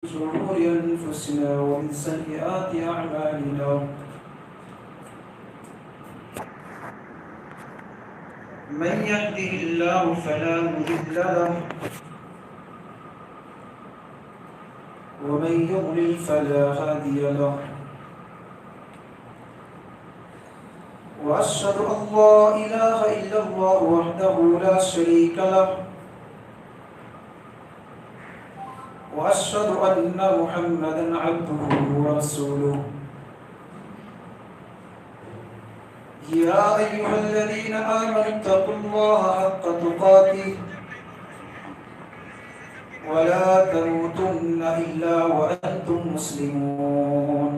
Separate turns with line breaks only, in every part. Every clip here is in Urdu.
شرور أنفسنا ومن سيئات أعمالنا من يهده الله فلا مضل له ومن يضلل فلا هادي له وأشهد أن لا إله إلا الله وحده لا شريك له وأشهد أن محمدًا عبده ورسوله يا أيها الذين آمنوا اتقوا الله حق تقاته ولا تموتن إلا وأنتم مسلمون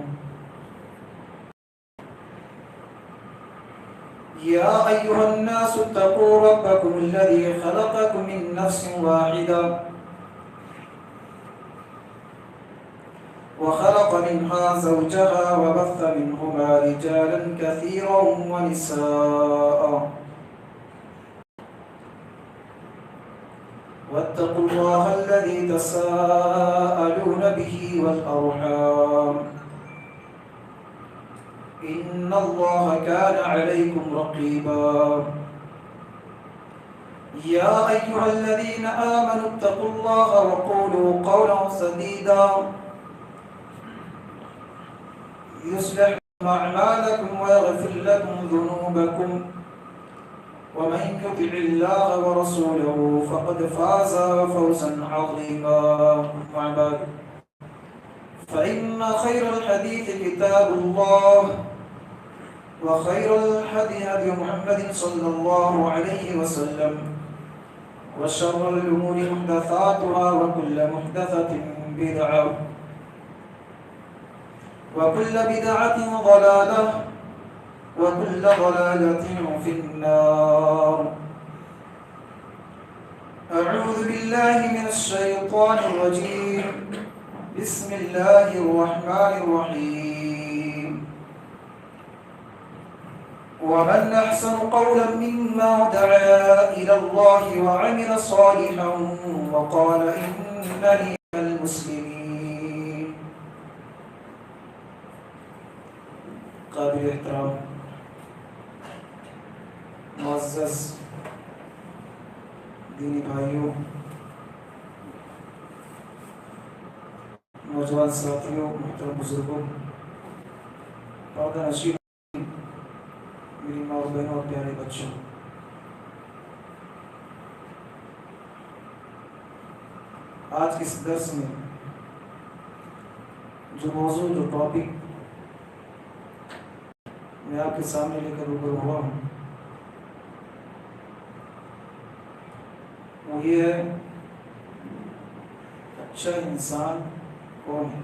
يا أيها الناس اتقوا ربكم الذي خلقكم من نفس واحدة وخلق منها زوجها وبث منهما رجالا كثيرا ونساء واتقوا الله الذي تساءلون به والأرحام إن الله كان عليكم رقيبا يا أيها الذين آمنوا اتقوا الله وقولوا قولا سديدا يصلح لكم أعمالكم ويغفر لكم ذنوبكم ومن يطع الله ورسوله فقد فاز فوزا عظيما. أما بعد فإن خير الحديث كتاب الله وخير الهدي هدي محمد صلى الله عليه وسلم وشر الأمور محدثاتها وكل محدثة بدعة وكل بدعة ضلالة وكل ضلالة في النار. أعوذ بالله من الشيطان الرجيم. بسم الله الرحمن الرحيم. ومن أحسن قولا ممن دعا إلى الله وعمل صالحا وقال إنني من المسلمين. قابل احترام معزز دینی بھائیوں، نوجوان ساتھیوں، محترم بزرگوں، پردہ نشین میری ماں اور بہنوں اور پیارے بچوں، آج کے اس درس میں جو موضوع جو ٹاپک میں آپ کے سامنے لے کر روبرو ہوا ہوں وہ یہ ہے اچھا انسان کون ہے؟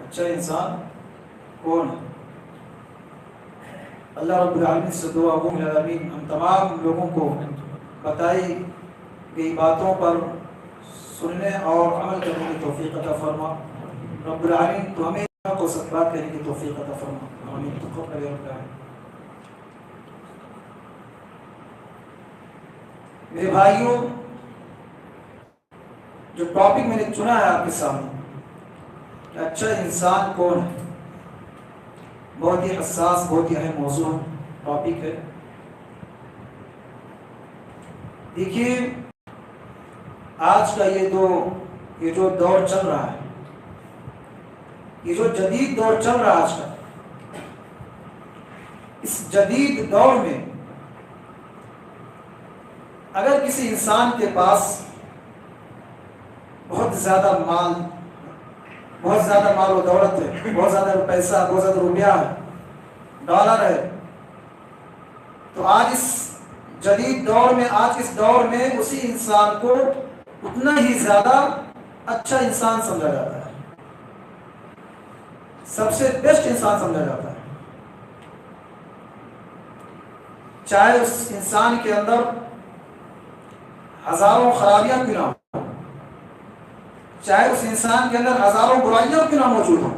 اچھا انسان کون ہے؟ اللہ رب العالمین سے دعا ہو العالمین ہم تمام لوگوں کو بتائی گئی باتوں پر سننے اور عمل کرنے کی توفیق عطا فرما. رب العالمین تو ہمیں کو سب بات کرنے کی توفیق عطا فرما. آمین. تقبل یا رب. میرے بھائیوں، جو ٹاپک میں نے چنا ہے آپ کے سامنے کہ اچھا انسان کون ہے، بہت ہی حساس، بہت ہی اہم موضوع ٹاپک ہے. دیکھیے آج کا یہ جو دور چل رہا ہے، یہ جو جدید دور چل رہا ہے آج کا، اس جدید دور میں اگر کسی انسان کے پاس بہت زیادہ مال و دولت ہے، بہت زیادہ پیسہ، بہت زیادہ روپیہ ہے، ڈالر ہے، تو آج اس جدید دور میں، آج اس دور میں اسی انسان کو اتنا ہی زیادہ اچھا انسان سمجھا جاتا ہے، سب سے بیسٹ انسان سمجھا جاتا ہے. چاہے اس انسان کے اندر ہزاروں خرابیاں کیوں نہ ہوں، چاہے اس انسان کے اندر ہزاروں برائیاں کیوں نہ موجود ہوں،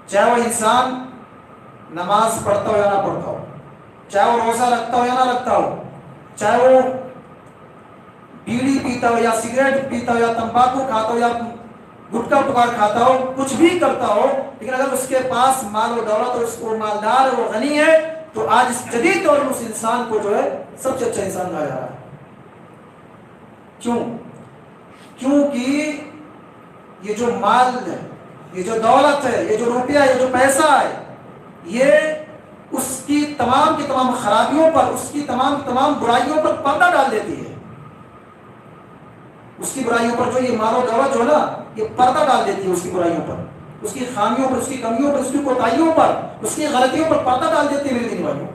چاہے وہ انسان نماز پڑھتا ہو یا نہ پڑھتا ہو، چاہے وہ روزہ رکھتا ہو یا نہ رکھتا ہو، چاہے وہ بیڑی پیتا ہو یا سگریٹ پیتا ہو یا تمباکو کھاتا ہو یا گٹکا پکار کھاتا ہو، کچھ بھی کرتا ہو، لیکن اگر اس کے پاس مال و دولت اور اس کو مالدار اور غنی ہے تو آج اس جدید دور میں اس انسان کو جو ہے سب سے اچھا انسان کہا جا رہا ہے۔ کیوں؟ کیونکہ یہ جو مال ہے، یہ جو دولت ہے، یہ جو روپیہ ہے، یہ جو پیسہ ہے، یہ اس کی تمام کی تمام خرابیوں پر، اس کی تمام برائیوں پر پردہ ڈال دیتی ہے۔ اس کی برائیوں پر جو یہ مال و دولت جو ہے نا، یہ پردہ ڈال دیتی ہے اس کی برائیوں پر، اس کی خامیوں پر، اس کی کمیوں پر، اس کی کوتاہیوں پر، اس کی غلطیوں پر پردہ ڈال دیتی ہے میرے دین بھائیوں۔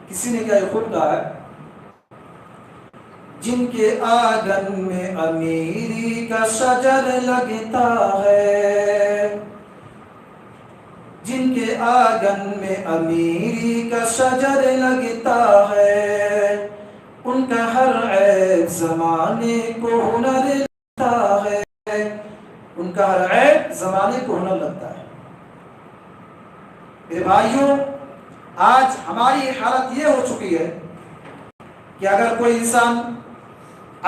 کسی نے کیا یہ خود کہا ہے، جن کے آنگن میں امیری کا شجر لگتا ہے، جن کے آنگن میں امیری کا شجر لگتا ہے، ان کا ہر عیب زمانے کو ہنر لگتا ہے، ان کا ہر عیب زمانے کو ہنر لگتا ہے۔ میرے بھائیوں، آج ہماری حالت یہ ہو چکی ہے کہ اگر کوئی انسان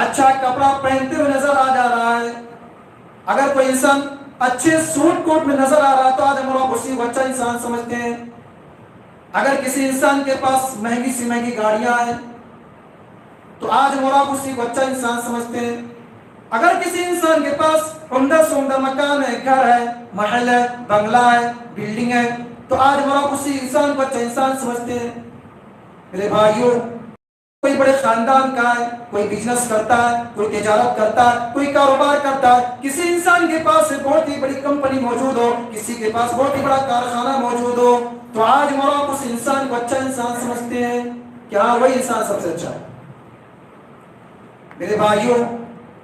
اچھا کپڑا پہنتے ہوئے نظر آ جا رہا ہے، اگر کوئی انسان اچھے سوٹ کوٹ میں نظر آ رہا ہے تو آج ہم لوگ اسی کو اچھا انسان سمجھتے ہیں۔ اگر کسی انسان کے پاس مہنگی سی مہنگی گاڑیاں ہیں تو آج ہم لوگ اسی کو اچھا انسان سمجھتے ہیں۔ اگر کسی انسان کے پاس عمدہ سے عمدہ مکان ہے، گھر ہے، محل ہے، بنگلہ ہے، بلڈنگ ہے، تو آج ہم لوگ اسی انسان کو اچھا انسان سمجھتے ہیں۔ میرے بھائیوں، کوئی بڑے خاندان کا ہے، کوئی بزنس کرتا ہے، کوئی تجارت کرتا ہے، کوئی کاروبار کرتا ہے، کسی انسان کے پاس بہت ہی بڑی کمپنی موجود ہو، کسی کے پاس بہت ہی بڑا کارخانہ موجود ہو، تو آج ہم لوگ اس انسان کو اچھا انسان سمجھتے ہیں کہ ہاں وہی انسان سب سے اچھا ہے۔ میرے بھائیوں،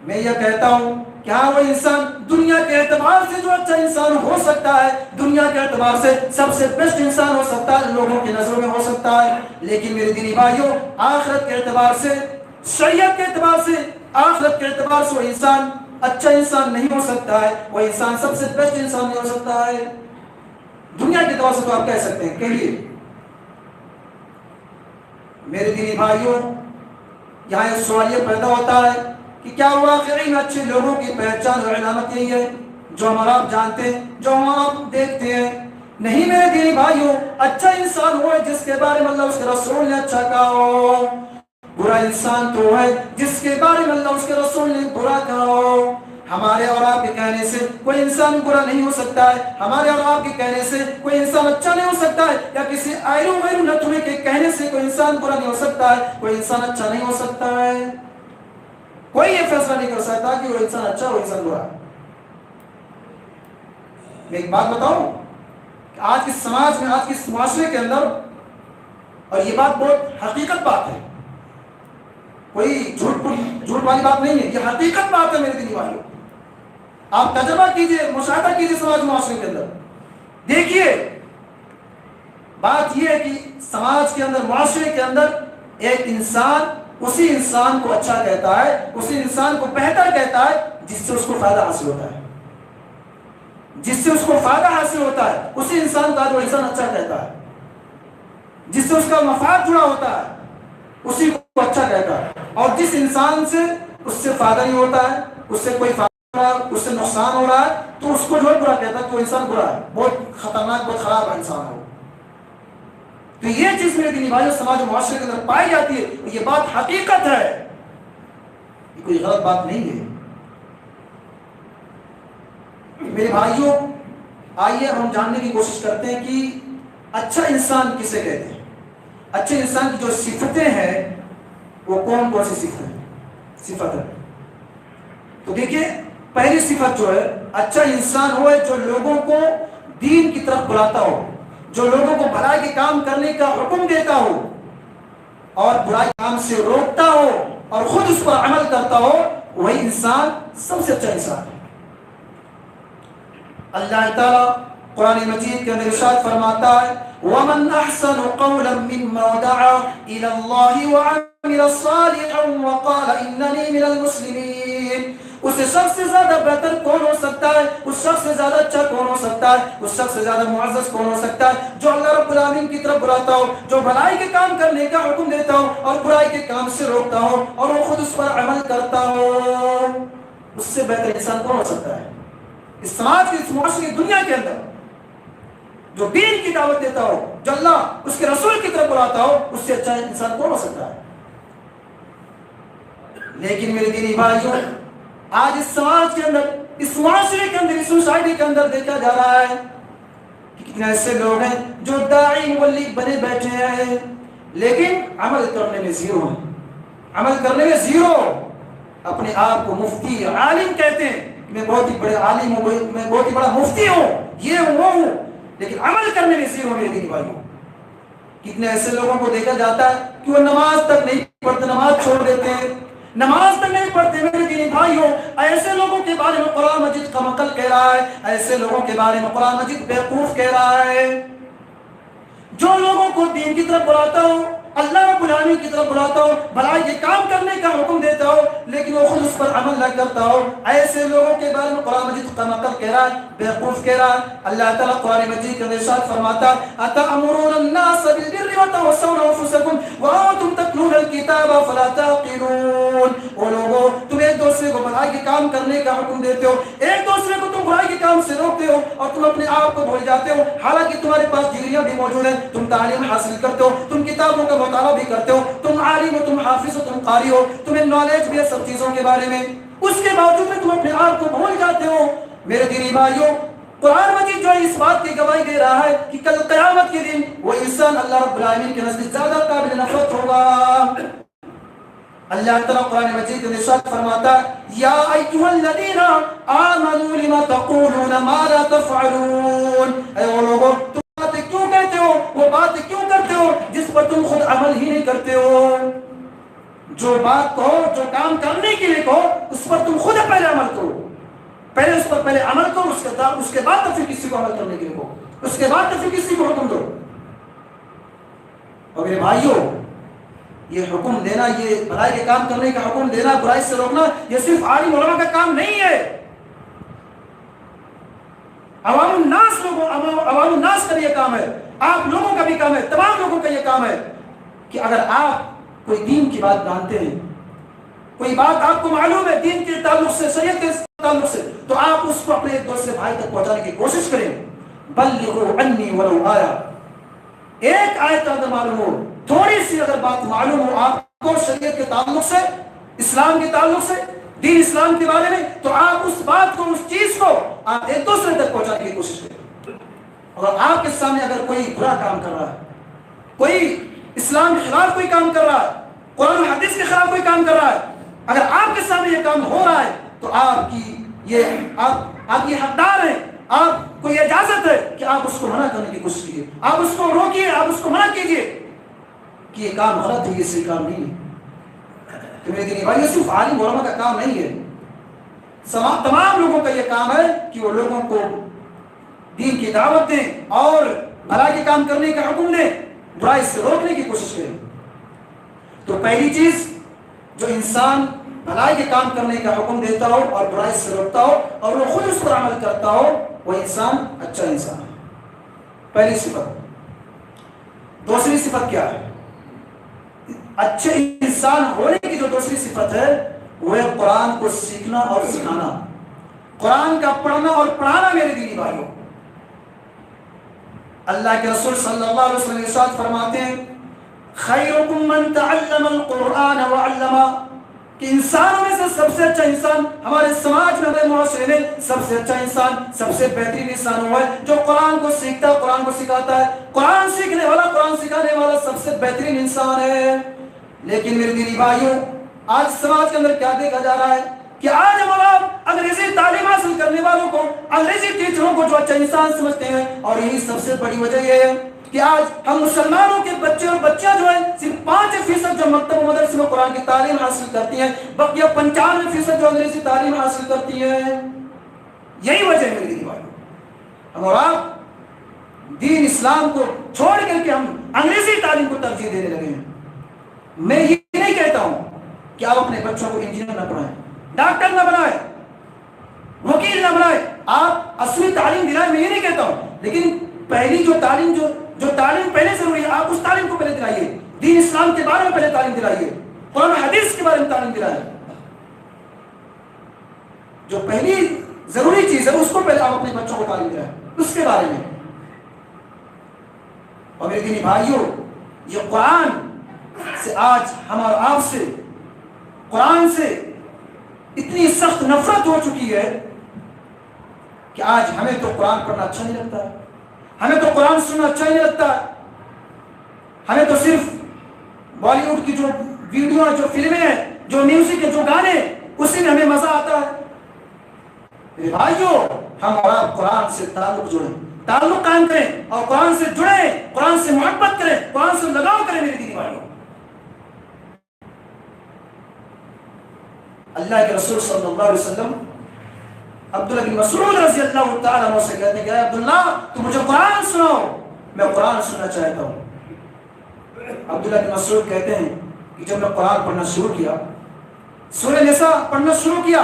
میں یہ کہتا ہوں کہ ہاں وہ انسان دنیا کے اعتبار سے جو اچھا انسان ہو سکتا ہے، دنیا کے اعتبار سے سب سے بیسٹ انسان ہو سکتا ہے، لوگوں کی نظروں میں ہو سکتا ہے، لیکن میرے دینی بھائیوں، آخرت کے اعتبار سے، شریعت کے اعتبار سے، آخرت کے اعتبار سے وہ انسان اچھا انسان نہیں ہو سکتا ہے، وہ انسان سب سے بیسٹ انسان نہیں ہو سکتا ہے۔ دنیا کے اعتبار سے تو آپ کہہ سکتے ہیں، کہیے۔ میرے دینی بھائیوں، یہاں ایک سوال یہ پیدا ہوتا ہے کہ کیا واقعی میں اچھے لوگوں کی پہچان اور علامت یہی ہے جو ہمارا آپ جانتے ہیں، جو ہمارا آپ دیکھتے ہیں؟ نہیں میرے دینی بھائیوں، اچھا انسان وہ ہے جس کے بارے میں اللہ اس کے رسول نے اچھا کہا ہو، برا انسان تو ہے جس کے بارے میں اللہ اس کے رسول نے برا کہا ہو۔ ہمارے اور آپ کے کہنے سے کوئی انسان برا نہیں ہو سکتا ہے، ہمارے اور آپ کے کہنے سے کوئی انسان اچھا نہیں ہو سکتا ہے، یا کسی آئرو غیر نتوے کے کہنے سے کوئی انسان برا نہیں ہو سکتا ہے، کوئی انسان اچھا نہیں ہو سکتا ہے۔ کوئی یہ فیصلہ نہیں کر سکتا کہ وہ انسان اچھا وہ انسان برا۔ میں ایک بات بتاؤں کہ آج کے سماج میں، آج کے معاشرے کے اندر، اور یہ بات بہت حقیقت بات ہے، کوئی جھوٹ والی بات نہیں ہے، یہ حقیقت بات ہے میرے دینی بھائیوں۔ آپ تجربہ کیجئے، مشاہدہ کیجئے سماج معاشرے کے اندر، دیکھیے بات یہ ہے کہ سماج کے اندر، معاشرے کے اندر ایک انسان اسی انسان کو اچھا کہتا ہے، اسی انسان کو بہتر کہتا ہے جس سے اس کو فائدہ حاصل ہوتا ہے، جس سے اس کو فائدہ حاصل ہوتا ہے، اسی انسان کا جو انسان اچھا کہتا ہے، جس سے اس کا مفاد جڑا ہوتا ہے اسی کو اچھا کہتا ہے۔ اور جس انسان سے اس سے فائدہ نہیں ہوتا ہے، اس سے کوئی فائدہ ہو رہا ہے، اس سے نقصان ہو رہا ہے، تو اس کو جو ہے برا کہتا ہے کہ وہ انسان برا ہے، بہت خطرناک، بہت خراب انسان ہے۔ تو یہ چیز میرے دینی بھائیوں سماج و معاشرے کے اندر پائی جاتی ہے، یہ بات حقیقت ہے، یہ کوئی غلط بات نہیں ہے۔ میرے بھائیوں، آئیے ہم جاننے کی کوشش کرتے ہیں کہ اچھا انسان کسے کہتے ہیں، اچھے انسان کی جو صفتیں ہیں وہ کون کون سی صفت ہے۔ تو دیکھیے، پہلی صفت جو ہے، اچھا انسان وہ ہے جو لوگوں کو دین کی طرف بلاتا ہو، جو لوگوں کو بھلائی کے کام کرنے کا حکم دیتا ہو اور برائی کام سے روکتا ہو اور خود اس پر عمل کرتا ہو، وہی انسان سب سے اچھا انسان ہے۔ اللہ تعالیٰ قرآن مجید کے اندر ارشاد فرماتا ہے، وَمَنْ أَحْسَنُ قَوْلًا مِّمَّنْ دَعَا إِلَى اللَّهِ وَعَمِلَ صَالِحًا وَقَالَ إِنَّنِي مِنَ الْمُسْلِمِينَ۔ اس شخص سے زیادہ بہتر کون ہو سکتا ہے؟ اس شخص سے زیادہ اچھا کون ہو سکتا ہے؟ اس شخص سے زیادہ معزز کون ہو سکتا ہے؟ جو اللہ رب العالمین کی طرف بلاتا ہو، جو بھلائی کے کام کرنے کا حکم دیتا ہو اور برائی کے کام سے روکتا ہو اور وہ خود اس پر عمل کرتا ہو، اس سے بہتر انسان کون ہو سکتا ہے؟ اس سماج کی، اس معاشرے کی، دنیا کے اندر جو دین کی دعوت دیتا ہو، جو اللہ اس کے رسول کی طرف بلاتا ہو، اس سے اچھا انسان کون ہو سکتا ہے؟ لیکن میرے دینی بھائیوں، آج اس سماج کے اندر، اس معاشرے کے اندر، اس سوسائٹی کے اندر دیکھا جا رہا ہے کہ کتنے ایسے لوگ ہیں جو داعی مبلغ بنے بیٹھے ہیں لیکن عمل کرنے میں زیرو ہیں، عمل کرنے میں زیرو، اپنے آپ کو مفتی عالم کہتے ہیں، میں بہت ہی بڑے عالم ہوں، میں بہت ہی بڑا مفتی ہوں، یہ ہوں وہ ہوں، لیکن عمل کرنے میں زیرو میرے دینی بھائیوں۔ کتنے ایسے لوگوں کو دیکھا جاتا ہے کہ وہ نماز تک نہیں پڑھتے، نماز چھوڑ دیتے ہیں، نماز تک نہیں پڑھتے میرے دینی بھائیوں۔ ایسے لوگوں کے بارے میں قرآن مجید کا مقل کہہ رہا ہے، ایسے لوگوں کے بارے میں قرآن مجید بیوقوف کہہ رہا ہے۔ جو لوگوں کو دین کی طرف بلاتا ہو، اللہ رب العالمین کی طرف بلاتا ہو، بھلائی کے کام کرنے کا حکم دیتا ہو، لیکن وہ خود اس پر عمل نہ کرتا ہو، ایسے لوگوں کے بارے میں قرآن مجید کا مقل کہہ رہا ہے، بیوقوف کہہ رہا ہے۔ اللہ تعالیٰ قرآن مجید کے اندر ارشاد فرماتا ہے، أَتَأْمُرُونَ النَّاسَ بِالْبِرِّ وَتَنْسَوْنَ أَنفُسَكُمْ وَأَنْتُمْ تَتْلُونَ الْكِتَابَ فَلَا تَعْقِلُونَ۔ وہ لوگوں، تم ایک دوسرے کو بھلائی کے کام کرنے کا حکم دیتے ہو، ایک دوسرے کو تم برائی کے کام سے روکتے ہو اور تم اپنے آپ کو بھول جاتے ہو، حالانکہ تمہارے پاس ڈگریاں بھی موجود ہیں، تم تعلیم حاصل کرتے ہو، تم کتابوں کا مطالعہ بھی کرتے ہو، تم عالم ہو، تم حافظ ہو، تم قاری ہو، تمہیں نالج بھی ہے سب چیزوں کے بارے میں، اس کے باوجود میں تم اپنے آپ کو بھول جاتے ہو۔ میرے دینی بھائیوں، قرآن مجید جو ہے اس بات کی گواہی دے رہا ہے کہ کل قیامت کے دن وہ انسان اللہ رب العالمین کے نزدیک زیادہ قابل نفرت ہوگا۔ اللہ تعالیٰ قرآن مجید میں ارشاد فرماتا ہے، یا ایھا الذین آمنوا لم تقولون ما لا تفعلون، اے وہ لوگوں، تم باتیں کیوں کہتے ہو، وہ باتیں کیوں کرتے ہو جس پر تم خود عمل ہی نہیں کرتے ہو۔ جو بات کہو، جو کام کرنے کے لیے کہو، اس پر تم خود پہلے عمل کرو، پہلے اس پر پہلے عمل کرو، اس کے بعد تو پھر کسی کو عمل کرنے کے لیے کہو، اس کے بعد تو پھر کسی کو حکم دو۔ اور میرے بھائیوں، یہ حکم دینا، یہ بھلائی کے کام کرنے کا حکم دینا، برائی سے روکنا، یہ صرف عالم علماء کا کام نہیں ہے، عوام الناس کا یہ کام ہے، آپ لوگوں کا بھی کام ہے، تمام لوگوں کا یہ کام ہے کہ اگر آپ کوئی دین کی بات جانتے ہیں، کوئی بات آپ کو معلوم ہے دین کے تعلق سے، شریعت کے تعلق سے، تو آپ اس کو اپنے ایک دوسرے بھائی تک پہنچانے کی کوشش کریں۔ بلغوا عنی ولو آیا، ایک آیت اگر معلوم ہو، تھوڑی سی اگر بات معلوم ہو آپ کو شریعت کے تعلق سے، اسلام کے تعلق سے، دین اسلام کے بارے میں، تو آپ اس بات کو، اس چیز کو آپ ایک دوسرے تک پہنچانے کی کوشش کریں۔ اور آپ کے سامنے اگر کوئی برا کام کر رہا ہے، کوئی اسلام کے خلاف کوئی کام کر رہا ہے، قرآن و حدیث کے خلاف کوئی کام کر رہا ہے، اگر آپ کے سامنے یہ کام ہو رہا ہے تو آپ یہ حقدار ہیں، آپ کو یہ اجازت ہے کہ آپ اس کو منع کرنے کی کوشش کیجیے، آپ اس کو روکیے، آپ اس کو منع کیجیے کہ یہ کام غلط ہے، یہ صحیح کام نہیں ہے۔ تو میرے دینی بھائیو، صرف عالم علماء کا کام نہیں ہے، تمام لوگوں کا یہ کام ہے کہ وہ لوگوں کو دین کی دعوت دیں اور بھلائی کے کام کرنے کا حکم دیں، برائی سے روکنے کی کوشش کریں۔ تو پہلی چیز، جو انسان بھلائی کے کام کرنے کا حکم دیتا ہو اور برائی سے روکتا ہو اور وہ خود اس پر عمل کرتا ہو، وہ انسان اچھا انسان ہے، پہلی صفت۔ دوسری صفت کیا ہے؟ اچھے انسان ہونے کی جو دوسری صفت ہے وہ ہے قرآن کو سیکھنا اور سکھانا، قرآن کا پڑھنا اور پڑھانا۔ میرے دینی بھائیوں، اللہ کے رسول صلی اللہ علیہ وسلم ارشاد فرماتے ہیں، خیرکم من تعلم القرآن وعلمہ، کہ انسانوں میں سے سب سے اچھا انسان ہمارے سماج میں، ہمارے معاشرے میں سب سے اچھا انسان، سب سے بہترین انسان ہوا ہے جو قرآن کو سیکھتا ہے، قرآن کو سکھاتا ہے۔ قرآن سیکھنے والا، قرآن سکھانے والا سب سے بہترین انسان ہے۔ لیکن میرے دینی بھائیوں، آج سماج کے اندر کیا دیکھا جا رہا ہے کہ آج ہم آپ انگریزی تعلیم حاصل کرنے والوں کو، انگریزی ٹیچروں کو جو اچھا انسان سمجھتے ہیں، اور یہی سب سے بڑی وجہ یہ ہے کہ آج ہم مسلمانوں کے بچے اور بچیاں جو ہیں صرف 5% جو مکتب و مدرسے میں قرآن کی تعلیم حاصل کرتی ہیں، بقیہ 95% جو انگریزی تعلیم حاصل کرتی ہیں۔ یہی وجہ ہے میرے دینی بھائیوں، ہم اور آپ دین اسلام کو چھوڑ کر کے ہم انگریزی تعلیم کو ترجیح دینے لگے ہیں۔ میں یہ نہیں کہتا ہوں کہ آپ اپنے بچوں کو انجینئر نہ بنائیں، ڈاکٹر نہ بنائیں، وکیل نہ بنائے. آپ اصلی تعلیم دلائیں، میں یہ نہیں کہتا ہوں، لیکن پہلی جو تعلیم جو تعلیم پہلے ضروری ہے آپ اس تعلیم کو پہلے دلائیے. دین اسلام کے بارے میں پہلے تعلیم دلائیے، قرآن حدیث کے بارے میں تعلیم دلائیے. جو پہلی ضروری چیز ہے اس کو پہلے آپ اپنے بچوں کو تعلیم دلائیں اس کے بارے میں. اور میرے دینی بھائیوں، یہ قرآن سے آج ہم اور آپ سے قرآن سے اتنی سخت نفرت ہو چکی ہے کہ آج ہمیں تو قرآن پڑھنا اچھا نہیں لگتا ہے، ہمیں تو قرآن سننا اچھا نہیں لگتا ہے. ہمیں تو صرف بالی ووڈ کی جو ویڈیو جو فلمیں ہیں، جو میوزک ہے، جو گانے، اسی میں ہمیں مزہ آتا ہے. میرے بھائیوں، ہم اور آپ قرآن سے تعلق جوڑیں، تعلق قائم کریں اور قرآن سے جڑیں، قرآن سے محبت کریں، قرآن سے لگاؤ کریں. میرے دینی بھائیوں، اللہ کے رسول صلی اللہ علیہ وسلم عبداللہ بن مسعود رضی اللہ تعالیٰ عنہ سے کہتے ہیں کہ اے عبداللہ تو مجھے قرآن سناؤ، میں قرآن سننا چاہتا ہوں. عبداللہ بن مسعود کہتے ہیں کہ جب میں قرآن پڑھنا شروع کیا، سورہ نساء پڑھنا شروع کیا،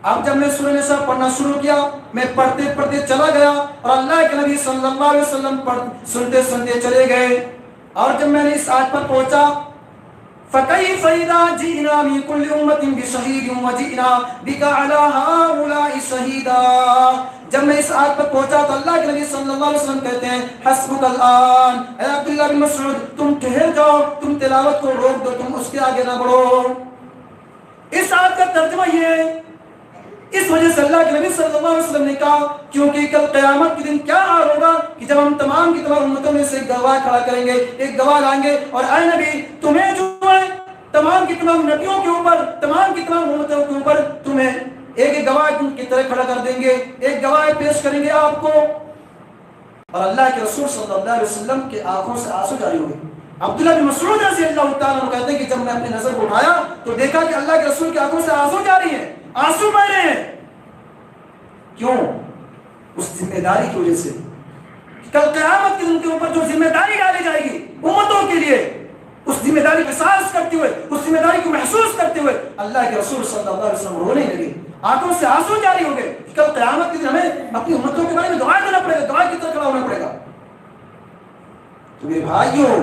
اب جب میں سورہ نساء پڑھنا شروع کیا، میں پڑھتے پڑھتے چلا گیا اور اللہ کے نبی صلی اللہ علیہ وسلم سنتے سنتے چلے گئے. اور جب میں نے اس آیت پر پہنچا فَكَيْفَ إِذَا جِئْنَا مِن كُلِّ أُمَّةٍ بِشَهِيدٍ وَجِئْنَا بِكَ عَلَى هَؤُلَاءِ شَهِيدًا، جب میں اس آیت پر پہنچا تو اللہ کے نبی صلی اللہ علیہ وسلم کہتے ہیں حسبک الآن، اے عبداللہ بن مسعود تم ٹھہر جاؤ، تم تلاوت کو روک دو، تم اس کے آگے نہ بڑھو. اس آیت کا ترجمہ یہ ہے، اس وجہ سے اللہ کے نبی صلی اللہ علیہ وسلم نے کہا کیونکہ کل قیامت کے دن کیا حال ہوگا کہ جب ہم تمام کی تمام امتوں میں سے ایک گواہ کھڑا کریں گے، ایک گواہ لائیں گے، اور اے نبی تمہیں جو ہے تمام کی تمام نبیوں کے اوپر، تمام کی تمام امتوں کے اوپر تمہیں ایک گواہ کی طرح کھڑا کر دیں گے، ایک گواہ پیش کریں گے آپ کو. اور اللہ کے رسول صلی اللہ علیہ وسلم کے آنکھوں سے آنسو جاری ہوئے. عبداللہ بن مسعود رضی اللہ تعالیٰ عنہ کہتے ہیں کہ جب میں اپنی نظر کو اٹھایا تو دیکھا کہ اللہ کے رسول کی آنکھوں سے آنسو جاری ہیں، آنسو بہ رہے ہیں. کیوں؟ اس ذمہ داری کی وجہ سے. کل قیامت کے دن کے اوپر جو ذمہ داری ڈالی جائے گی امتوں کے لیے، اس ذمہ داری کا احساس کرتے ہوئے، اس ذمہ داری کو محسوس کرتے ہوئے اللہ کے رسول صلی اللہ علیہ وسلم رونے لگے، آنکھوں سے آنسو جاری ہو گئے. کل قیامت کے دن ہمیں اپنی امتوں کے بارے میں دعا دینا پڑے گا، دعا کی طرح کھڑا ہونا پڑے گا. تو میرے بھائیوں،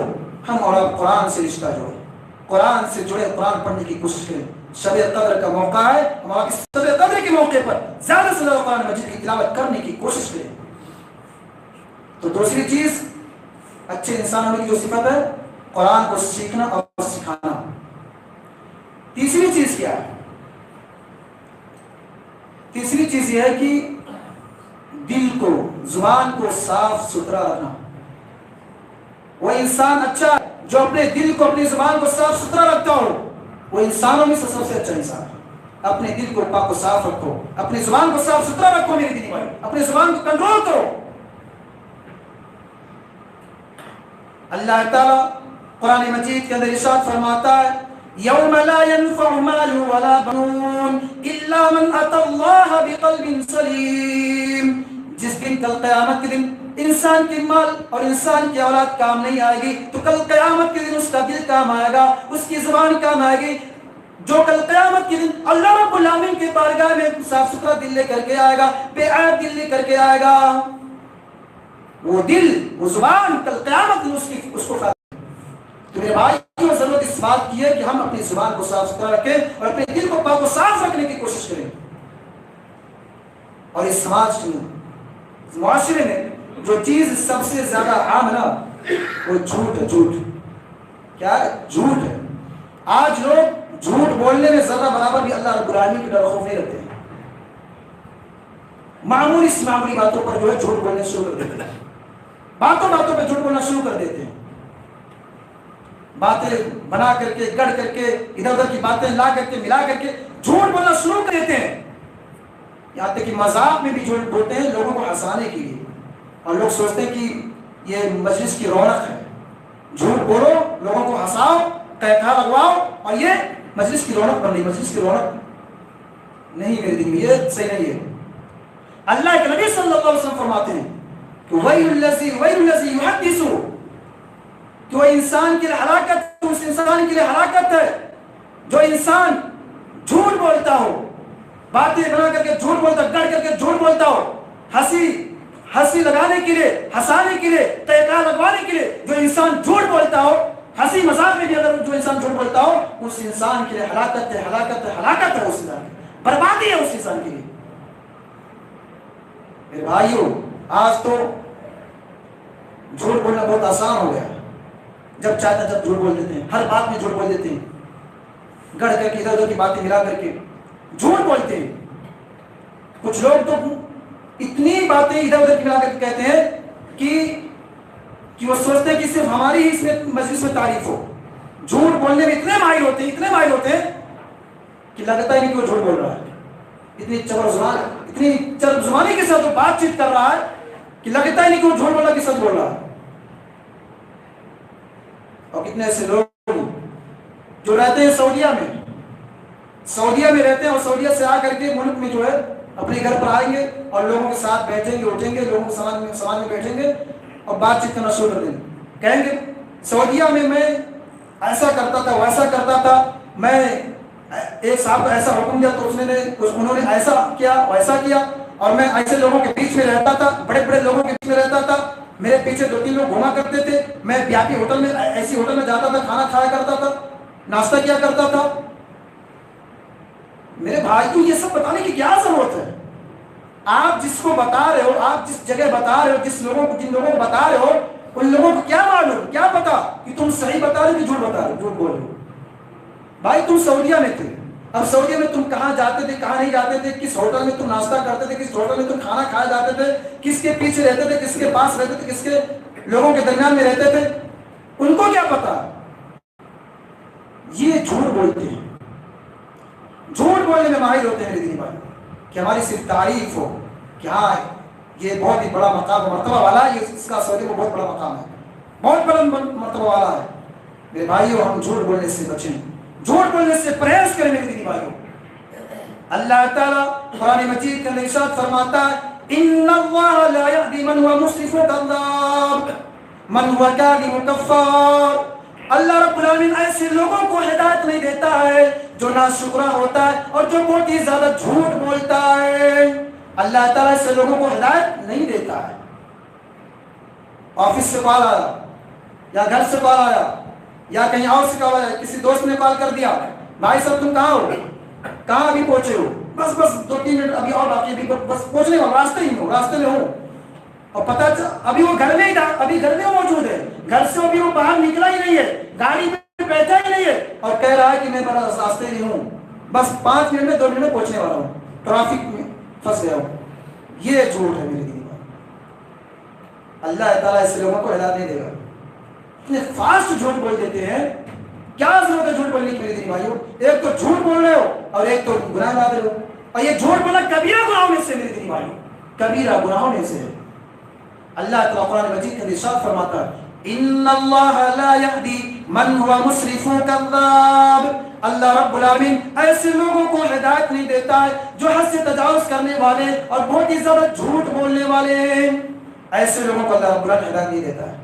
ہم اور آپ قرآن سے رشتہ جوڑیں، قرآن سے جڑے، قرآن پڑھنے کی کوشش کریں. شب قدر کا موقع ہے، ہم آپ اس شب قدر کے موقع پر زیادہ سے زیادہ قرآن مجید کی تلاوت کرنے کی کوشش کریں. تو دوسری چیز اچھے انسان ہونے کی جو صفت ہے، قرآن کو سیکھنا اور سکھانا. تیسری چیز کیا ہے؟ تیسری چیز یہ ہے کہ دل کو، زبان کو صاف ستھرا رکھنا. وہ انسان اچھا جو اپنے دل کو، اپنی زبان کو صاف ستھرا رکھتا ہو، وہ انسانوں میں سے سب سے اچھا انسان ہے. اپنے دل کو پاک و صاف رکھو، اپنی زبان کو صاف ستھرا رکھو. میرے دینی بھائی، اپنی زبان کو کنٹرول کرو. اللہ تعالیٰ قرآن مجید کے اندر ارشاد فرماتا ہے یوم لا ينفع مال ولا بنون الا من اتى الله بقلب سلیم. جس دن، کل قیامت کے دن، انسان کی مال اور انسان کی اولاد کام نہیں آئے گی، تو کل قیامت کے دن اس کا دل کام آئے گا، اس کی زبان کام آئے گی. جو کل قیامت کے دن اللہ رب العالمین کے بارگاہ میں صاف ستھرا دل لے کر کے آئے گا، بے عیب دل لے کر کے آئے گا، وہ دل، وہ زبان کل قیامت میں اس کو فائدہ. تو میرے بھائی کی ضرورت اس بات کی ہے کہ ہم اپنی زبان کو صاف ستھرا رکھیں اور اپنے دل کو پاک و صاف رکھنے کی کوشش کریں. اور اس سماج میں، معاشرے میں جو چیز سب سے زیادہ عام ہے نا، وہ جھوٹ ہے. جھوٹ کیا ہے؟ جھوٹ ہے. آج لوگ جھوٹ بولنے میں ذرہ برابر بھی اللہ رب العالمین کی ڈر خوف نہیں رکھتے ہیں. معمولی سی معمولی باتوں پر جو ہے جھوٹ بولنے شروع کر دیتے ہیں، باتوں باتوں پہ جھوٹ بولنا شروع کر دیتے ہیں. باتیں بنا کر کے، گڑھ کر کے، ادھر ادھر کی باتیں لا کر کے، ملا کر کے جھوٹ بولنا شروع کر دیتے ہیں. یہاں تک کہ مذاق میں بھی جھوٹ بولتے ہیں لوگوں کو ہنسانے کے لیے، اور لوگ سوچتے ہیں کہ یہ مجلس کی رونق ہے. جھوٹ بولو، لوگوں کو ہنساؤ، قہقہا لگواؤ، اور یہ مجلس کی رونق بن رہی. مجلس کی رونق نہیں میرے دل میں، یہ صحیح نہیں ہے. اللہ کے نبی صلی اللہ علیہ وسلم فرماتے ہیں کہ وَيْلُ الَّذِي يُحَدِّثُ، کہ وہ انسان کے لیے ہلاکت، اس انسان کے لیے ہلاکت ہے جو انسان جھوٹ بولتا ہو. باتیں بنا کر کے جھوٹ بولتا، گڑ کر کے جھوٹ بولتا ہو، ہنسی لگانے کے لیے، ہنسانے کے لیے، تہکا لگوانے کے لیے جو انسان جھوٹ بولتا ہو، ہنسی مذاق میں بھی اگر جو انسان جھوٹ بولتا ہو، اس انسان کے لیے ہلاکت ہے، ہلاکت ہے، ہلاکت ہے، اس انسان کی بربادی ہے اس انسان کے لیے۔ میرے بھائیو، آج تو جھوٹ بولنا بہت آسان ہو گیا، جب چاہتا جب جھوٹ بول دیتے ہیں، ہر بات میں جھوٹ بول دیتے ہیں، گڑ کر کے ادھر ادھر کی باتیں ملا کر کے جھوٹ بولتے ہیں۔ کچھ لوگ تو اتنی باتیں ادھر ادھر کی ملا کر کے کہتے ہیں کہ وہ سوچتے ہیں کہ صرف ہماری ہی اس میں مجلس میں تعریف ہو۔ جھوٹ بولنے میں اتنے ماہر ہوتے ہیں کہ لگتا ہی نہیں کہ وہ جھوٹ بول رہا ہے، اتنی چرب زبانی کے ساتھ وہ بات چیت کر رہا ہے کہ لگتا ہی نہیں کہ وہ جھوٹ بول رہا کہ سچ بول رہا ہے۔ اور کتنے ایسے لوگ جو رہتے ہیں سعودیہ میں رہتے ہیں، اور سعودیہ سے آ کر کے ملک میں جو ہے اپنے گھر پر آئیں گے اور لوگوں کے ساتھ بیٹھیں گے، اٹھیں گے، لوگوں کے سماج میں بیٹھیں گے اور بات چیت کرنا شروع کر دیں گے، کہیں گے سعودیہ میں ایسا کرتا تھا، ویسا کرتا تھا، میں ایک صاحب کو ایسا حکم دیا تو انہوں نے ایسا کیا ویسا کیا، اور میں ایسے لوگوں کے بیچ میں رہتا تھا، بڑے لوگوں کے بیچ میں رہتا تھا، میرے پیچھے 2-3 لوگ گھوما کرتے تھے، میں بیاپی ہوٹل میں ایسی ہوٹل میں جاتا تھا، کھانا کھایا کرتا تھا، ناشتہ کیا کرتا تھا۔ میرے بھائی کو یہ سب بتانے کی کیا ضرورت ہے؟ آپ جس کو بتا رہے ہو، آپ جس جگہ بتا رہے ہو، جن لوگوں کو بتا رہے ہو، ان لوگوں کو کیا معلوم، کیا پتا کہ تم صحیح بتا رہے ہو کہ جھوٹ بتا رہے ہو، جھوٹ بول رہے ہو۔ بھائی تم سعودیہ میں تھے، اب سعودیہ میں تم کہاں جاتے تھے، کہاں نہیں جاتے تھے، کس ہوٹل میں تم ناشتہ کرتے تھے، کس ہوٹل میں تم کھانا کھائے جاتے تھے، کس کے پیچھے رہتے تھے، کس کے پاس رہتے تھے، کس کے لوگوں کے درمیان میں رہتے تھے، ان کو کیا پتا؟ یہ جھوٹ بولتے ہیں، جھوٹ بولنے میں ماہر ہوتے ہیں میرے دینی بھائی، کہ ہماری صرف تعریف ہو کہ ہاں یہ بہت ہی بڑا مقام و مرتبہ والا ہے، اس کا سعودی کو بہت بڑا مقام ہے، بہت بڑا مرتبہ والا ہے۔ میرے بھائیو، ہم جھوٹ بولنے سے بچیں، جھوٹ بولنے سے پرہیز کریں میرے دینی بھائیو۔ اللہ تعالیٰ قرآن مجید کے اندر ارشاد فرماتا ہے، ان اللہ لا یہدی من هو مسرف کذاب من هو کاذب کفار۔ اللہ رب العالمین ایسے لوگوں کو ہدایت نہیں دیتا ہے جو ناشکرا ہوتا ہے اور جو بہت ہی زیادہ جھوٹ بولتا ہے۔ اللہ تعالیٰ ایسے لوگوں کو ہدایت نہیں دیتا ہے۔ آفس سے کال آیا، یا گھر سے کال آیا، یا کہیں اور سے کال آیا، کسی دوست نے کال کر دیا، بھائی صاحب تم کہاں ہو، کہاں ابھی پہنچے ہو، بس 2-3 منٹ ابھی اور باقی، ابھی بس پہنچنے والوں، راستے میں ہوں، اور پتہ ابھی وہ گھر میں موجود ہے، گھر سے ابھی وہ باہر نکلا ہی نہیں ہے، گاڑی میں بیٹھا ہی نہیں ہے، اور کہہ رہا ہے کہ میں بڑا راستے میں ہوں، بس 5 منٹ میں 2 منٹ میں پہنچنے والا ہوں، ٹریفک میں پھنس گیا ہوں۔ یہ جھوٹ ہے میرے دین میں۔ اللہ تعالیٰ ایسے لوگوں کو ہدایت نہیں دے گا۔ اتنے فاسٹ جھوٹ بول دیتے ہیں، کیا ضرورت ہے جھوٹ بولنے کی میرے دین بھائیوں؟ ایک تو جھوٹ بول رہے ہو اور ایک تو گناہ لا رہے ہو، اور یہ جھوٹ بولنا کبیرہ گناہوں میں سے میرے دین بھائیوں، کبیرہ گناہوں میں سے ہے۔ اللہ تعالیٰ قرآن مجید کے ارشاد فرماتا ہے، ان اللہ لا یہدی من هو مسرف کذاب۔ اللہ رب العالمین ایسے لوگوں کو ہدایت نہیں دیتا ہے جو حد سے تجاوز کرنے والے اور بہت ہی زیادہ جھوٹ بولنے والے ہیں، ایسے لوگوں کو اللہ رب العالمین ہدایت نہیں دیتا ہے۔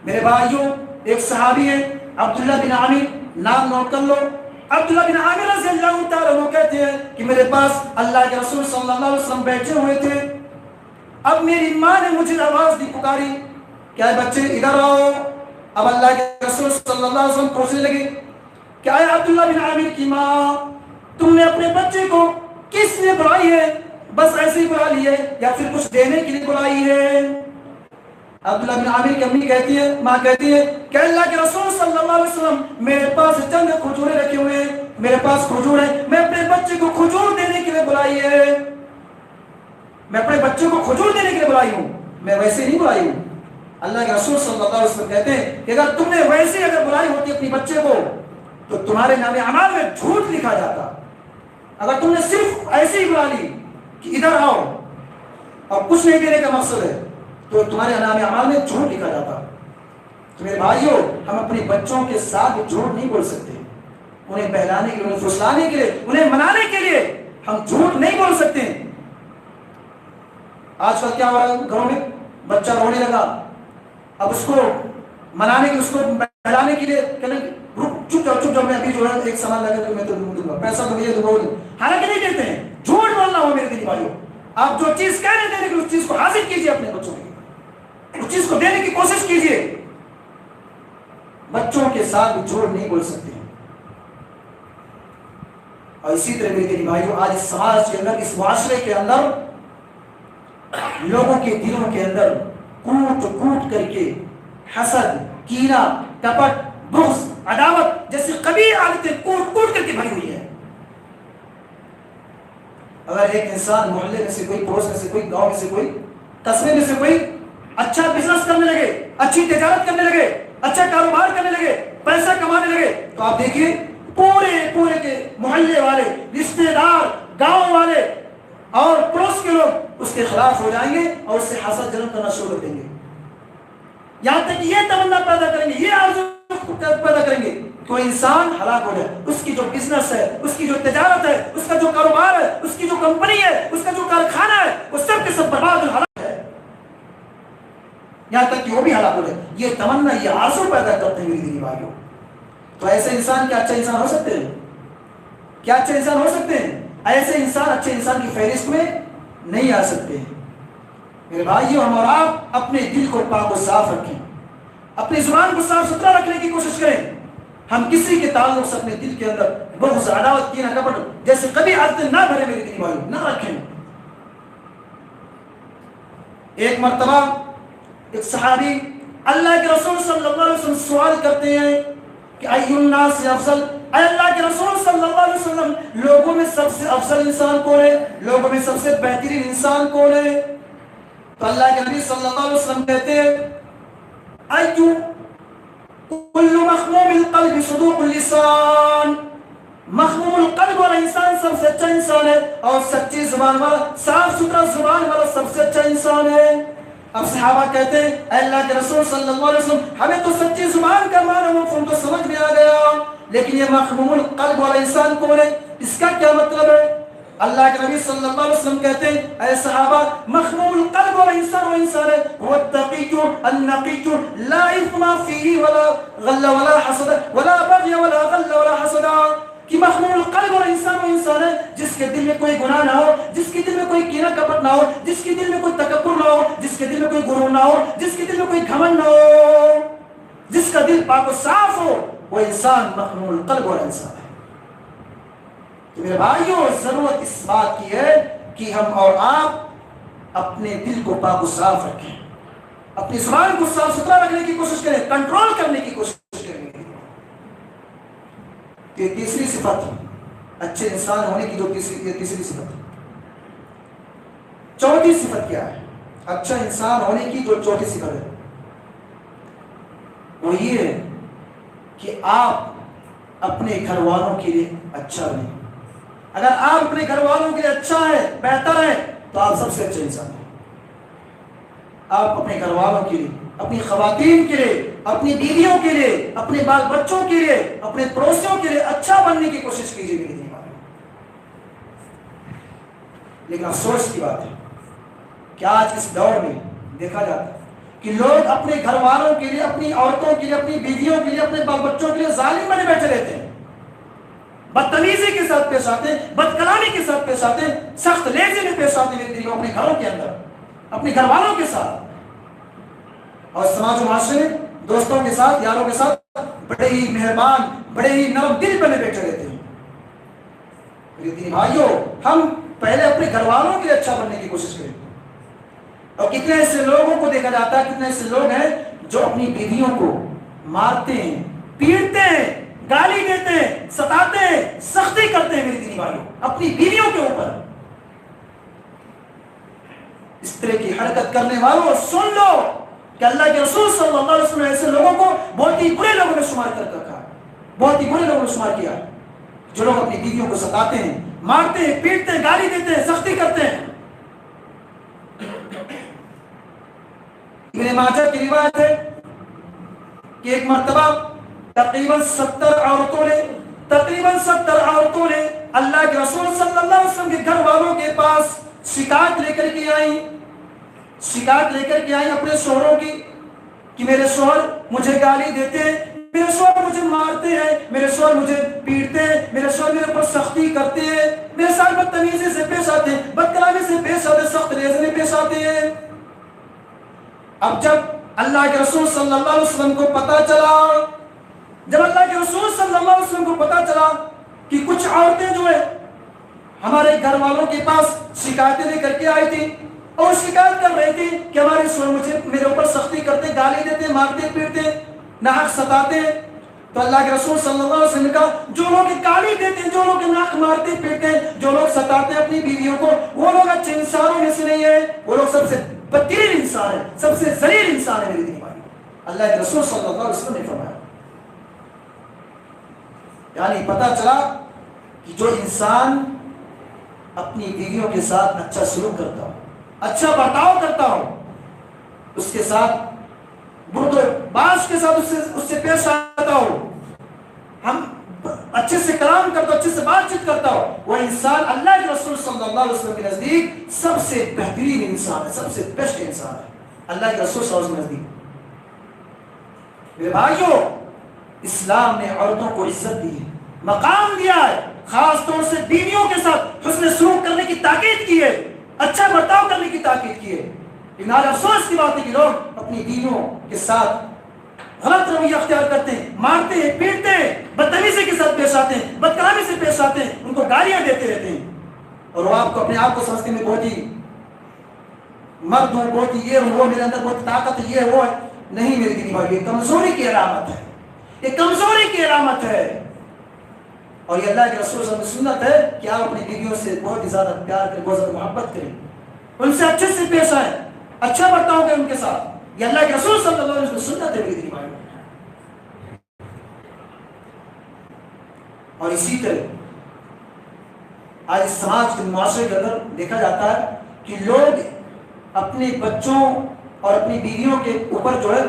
میرے بھائیوں، ایک صحابی ہے عبداللہ بن عامر، نام نوٹ کر لو۔ عبداللہ بن عامر رضی اللہ تعالیٰ عنہ کہتے ہیں کہ میرے پاس اللہ کے رسول صلی اللہ علیہ وسلم بیٹھے ہوئے تھے، اب میری ماں نے مجھے آواز دی، پکاری، کیا بچے ادھر آؤ۔ اب اللہ کے رسول صلی اللہ علیہ وسلم پوچھنے لگے کہ اے عبداللہ بن عامر کی ماں، تم نے اپنے بچے کو کس لیے بلائی ہے؟ بس ایسے ہی بلا لی ہے یا پھر کچھ دینے کے لیے بلائی ہے؟ عبداللہ بن عامر کی امی کہتی ہے، ماں کہتی ہے کہ اللہ کے رسول صلی اللہ علیہ وسلم میرے پاس چند کھجوریں رکھے ہوئے ہیں، میرے پاس کھجور ہے، میں اپنے بچے کو کھجور دینے کے لیے بلائی ہے، میں اپنے بچے کو کھجور دینے کے لیے بلائی ہوں، میں ویسے نہیں بلائی ہوں۔ اللہ کے رسول صلی اللہ علیہ وسلم کہتے ہیں کہ اگر تم نے ویسے اگر بلائی ہوتی اپنی بچے کو تو تمہارے نام اعمال میں جھوٹ لکھا جاتا۔ اگر تم نے صرف ایسے ہی بلا لی کہ ادھر آؤ اور کچھ نہیں دینے کا مقصد ہے تو تمہارے نام اعمال میں جھوٹ لکھا جاتا۔ تو میرے بھائیوں، ہم اپنے بچوں کے ساتھ جھوٹ نہیں بول سکتے، انہیں بہلانے کے لیے، انہیں پھسلانے کے لیے، انہیں منانے کے لیے ہم جھوٹ نہیں بول سکتے۔ آج کل کیا ہو رہا ہے، گھروں میں بچہ رونے لگا، اب اس کو منانے کے، اس کو بہلانے کے لیے کہنے چپ جاؤ، میں ابھی جو ہے ایک سامان لگا کہ میں تو دوں گا، پیسہ تو یہ دوں گا، حالانکہ نہیں دیتے ہیں. جھوٹ بولنا ہو میرے دینی بھائیوں. آپ جو چیز کہہ رہے ہیں اس چیز کو حاصل کیجیے اپنے بچوں کی، اس چیز کو دینے کی کوشش کیجیے. بچوں کے ساتھ بھی جھوٹ نہیں بول سکتے. اور اسی طرح میرے دینی بھائیوں آج اس سماج کے اندر، اس معاشرے کے اندر لوگوں کے دلوں کے اندر کوٹ کوٹ کر کے حسد، کینہ، کپٹ، بغض، عداوت جیسی قبیح عادتیں کوٹ کوٹ کر کے بھری ہوئی ہے. اگر ایک انسان محلے میں سے کوئی، پڑوس میں سے کوئی، گاؤں میں سے کوئی، قصبے میں سے کوئی اچھا بزنس کرنے لگے، اچھی تجارت کرنے لگے، اچھا کاروبار کرنے لگے، پیسہ کمانے لگے، تو آپ دیکھیے پورے کے محلے والے، رشتے دار، گاؤں والے اور پڑوس کے لوگ اس کے خلاف ہو جائیں گے اور اس سے حسد جلن کرنا شروع کر دیں گے. یہاں تک کہ یہ تمنا پیدا کریں گے، یہ آرزو پیدا کریں گے کوئی انسان ہلاک ہو جائے، اس کی جو بزنس ہے، اس کی جو تجارت ہے، اس کا جو کاروبار ہے، اس کی جو کمپنی ہے، اس کا جو کارخانہ ہے، وہ سب کے سب برباد اور ہلاک ہے. یہاں تک کہ وہ بھی ہلاک ہو جائے. یہ تمنا، یہ آرزو پیدا کرتے ہیں میری دینی بھائیوں. تو ایسے انسان کیا اچھا انسان ہو سکتے ہیں؟ کیا اچھے انسان ہو سکتے ہیں؟ ایسے انسان اچھے انسان کی فہرست میں نہیں آ سکتے ہیں. میرے بھائیوں، ہم اور آپ اپنے دل کو پاک و صاف رکھیں، اپنی زبان کو صاف ستھرا رکھنے کی کوشش کریں. ہم کسی کے تعلق سے اپنے دل کے اندر بغض، عداوت، کینہ، کپٹ جیسے کبھی عادتیں نہ بھرے میرے دینی بھائیوں، نہ رکھیں. ایک مرتبہ ایک صحابی اللہ کے رسول صلی اللہ علیہ وسلم سوال کرتے ہیں کہ ای الناس افضل، اے اللہ کے رسول صلی اللہ علیہ وسلم، لوگوں میں سب سے افضل انسان کون ہے؟ لوگوں میں سب سے بہترین انسان کون ہے؟ تو اللہ کے نبی صلی اللہ علیہ وسلم کہتے ہیں ایو کل مخموم القلب صدوق اللسان، مخموم القلب والا انسان سب سے اچھا انسان ہے، اور سچی زبان والا، صاف ستھرا زبان والا سب سے اچھا انسان ہے. اب صحابہ کہتے ہیں اے اللہ کے رسول صلی اللہ علیہ وسلم، ہمیں تو سچی زبان کا معنی مفہوم تو سمجھ میں آ گیا، لیکن یہ مخموم القلب والا انسان کون ہے؟ اس کا کیا مطلب ہے؟ اللہ کے نبی صلی اللہ علیہ وسلم کہتے ہیں اے صحابہ، مخموم القلب والا انسان وہ انسان ہے هو التقی النقی لا اثم فيه ولا غل ولا حسد ولا بغي ولا غل ولا حسد. کہ مخموم القلب والا انسان وہ انسان ہے جس کے دل میں کوئی گناہ نہ ہو، جس کے دل میں کوئی کینہ کپٹ نہ ہو، جس کے دل میں کوئی تکبر نہ ہو، جس کے دل میں کوئی غرور نہ ہو، جس کے دل میں کوئی گھمنڈ نہ ہو، جس کا دل پاک و صاف ہو، وہ انسان مخموم القلب والا انسان ہے. تو میرے بھائیوں، ضرورت اس بات کی ہے کہ ہم اور آپ اپنے دل کو پاک و صاف رکھیں، اپنی زبان کو صاف ستھرا رکھنے کی کوشش کریں، کنٹرول کرنے کی کوشش کریں. یہ تیسری صفت اچھے انسان ہونے کی، جو تیسری صفت ہے. چوتھی صفت کیا ہے اچھا انسان ہونے کی؟ جو چوتھی صفت ہے وہ یہ ہے کہ آپ اپنے گھر والوں کے لیے اچھا بنیں. اگر آپ اپنے گھر والوں کے لیے اچھا ہے، بہتر ہے، تو آپ سب سے اچھے انسان ہیں. آپ اپنے گھر والوں کے لیے، اپنی خواتین کے لیے، اپنی بیویوں کے لیے، اپنے بال بچوں کے لیے، اپنے پڑوسیوں کے لیے اچھا بننے کی کوشش کیجیے میرے دین والے. لیکن افسوس کی بات ہے کہ آج اس دور میں دیکھا جاتا ہے کہ لوگ اپنے گھر والوں کے لیے، اپنی عورتوں کے لیے، اپنی بیویوں کے لیے، اپنے بال بچوں کے لیے ظالم بنے بیٹھے رہتے ہیں، بدتمیزی کے ساتھ پیش آتے ہیں، بد کلامی کے ساتھ پیش آتے ہیں، سخت لہجے میں پیش آتے ہیں اپنے گھروں کے اندر، اپنے گھر والوں کے ساتھ، اور سماج و معاشرے میں دوستوں کے ساتھ، یاروں کے ساتھ بڑے ہی مہربان، بڑے ہی نرم دل بنے بیٹھے رہتے ہیں. میرے دینی بھائیوں، ہم پہلے اپنے گھر والوں کے لیے اچھا بننے کی کوشش کریں. اور کتنے ایسے لوگوں کو دیکھا جاتا ہے، کتنے ایسے لوگ ہیں جو اپنی بیویوں کو مارتے ہیں، پیٹتے ہیں، گالی دیتے ہیں، ستاتے ہیں، سختی کرتے ہیں میری دینی بھائیوں اپنی بیویوں کے اوپر. اس طرح کی حرکت کرنے والوں سن لو کہ اللہ کے رسول صلی اللہ علیہ وسلم نے ایسے لوگوں کو بہت ہی برے لوگوں میں شمار کر رکھا، بہت ہی برے لوگوں میں شمار کیا، جو لوگ اپنی بیویوں کو ستاتے ہیں، مارتے ہیں، پیٹتے ہیں، گالی دیتے ہیں، سختی کرتے ہیں. ابن ماجہ کی روایت ہے کہ ایک مرتبہ تقریباً 70 عورتوں نے اللہ کے رسول صلی اللہ علیہ وسلم کے گھر والوں کے پاس شکایت لے کر کے آئیں اپنے شوہروں کی کہ میرے شوہر مجھے گالی دیتے ہیں، میرے شوہر مجھے مارتے ہیں، میرے شوہر مجھے پیٹتے ہیں، میرے شوہر میرے اوپر سختی کرتے ہیں، میرے ساتھ بدتمیزی سے پیش آتے ہیں، بد کلامی سے پیش آتے ہیں، سخت لہجے میں پیش آتے ہیں۔ اب جب اللہ کے رسول صلی اللہ علیہ وسلم کو پتا چلا، جب اللہ کے رسول صلی اللہ علیہ وسلم کو پتا چلا کہ کچھ عورتیں جو ہے ہمارے گھر والوں کے پاس شکایتیں لے کر کے آئی تھی اور شکایت کر رہی تھی کہ ہمارے شوہر مجھے میرے اوپر سختی کرتے، گالی دیتے، مارتے پیٹتے، ناحق ستاتے، تو اللہ کے رسول صلی اللہ علیہ وسلم نے کہا جو لوگ گالی دیتے ہیں، جو لوگ ناحق مارتے پیٹتے ہیں، جو لوگ ستاتے ہیں اپنی بیویوں کو، وہ لوگ اچھے انسانوں میں سے نہیں ہے، وہ لوگ سب سے بدترین انسان ہے، سب سے ذلیل انسان ہے میری دینی بھائی۔ اللہ کے رسول صلی اللہ علیہ وسلم نے فرمایا، یعنی پتہ چلا کہ جو انسان اپنی بیویوں کے ساتھ اچھا سلوک کرتا ہو، اچھا برتاؤ کرتا ہو، اس کے ساتھ برد و باش کے ساتھ اس سے پیش آتا ہو، ہم اچھے سے کلام کرتا ہو، اچھے سے بات چیت کرتا ہو، وہ انسان اللہ کے رسول صلی اللہ علیہ وسلم کے نزدیک سب سے بہترین انسان ہے، سب سے بیسٹ انسان ہے اللہ کے رسول صلی اللہ علیہ وسلم کے نزدیک۔ میرے بھائیوں، اسلام نے عورتوں کو عزت دی ہے، مقام دیا ہے، خاص طور سے بیویوں کے ساتھ حسن سلوک کرنے کی تاکید کی ہے، اچھا برتاؤ کرنے کی تاکید کی ہے۔ لیکن آج افسوس کی بات ہے کہ لوگ اپنی بیویوں کے ساتھ غلط رویہ اختیار کرتے ہیں، مارتے ہیں، پیٹتے ہیں، بدتمیزی کے ساتھ پیش آتے ہیں، بد کلامی سے پیش آتے ہیں، ان کو گالیاں دیتے رہتے ہیں، اور وہ آپ کو اپنے آپ کو سمجھتے ہیں بہت ہی مرد ہوں، بہت ہی یہ ہوں، وہ میرے اندر بہت طاقت ہے، یہ وہ ہے۔ نہیں میری دینی بھائی، یہ کمزوری کی علامت ہے، یہ کمزوری کی علامت ہے، اور یہ اللہ کے رسول صلی اللہ علیہ وسلم کی سنت ہے کہ آپ اپنی بیویوں سے بہت ہی زیادہ پیار کریں، بہت زیادہ محبت کریں، ان سے اچھے سے پیش آئیں، اچھا برتاؤ کریں ان کے ساتھ، یہ اللہ کے رسول صلی اللہ علیہ وسلم کی سنت ہے میری دینی بھائی۔ اور اسی طرح آج اس سماج کے معاشرے کے اندر دیکھا جاتا ہے کہ لوگ اپنے بچوں اور اپنی بیویوں کے اوپر جو ہے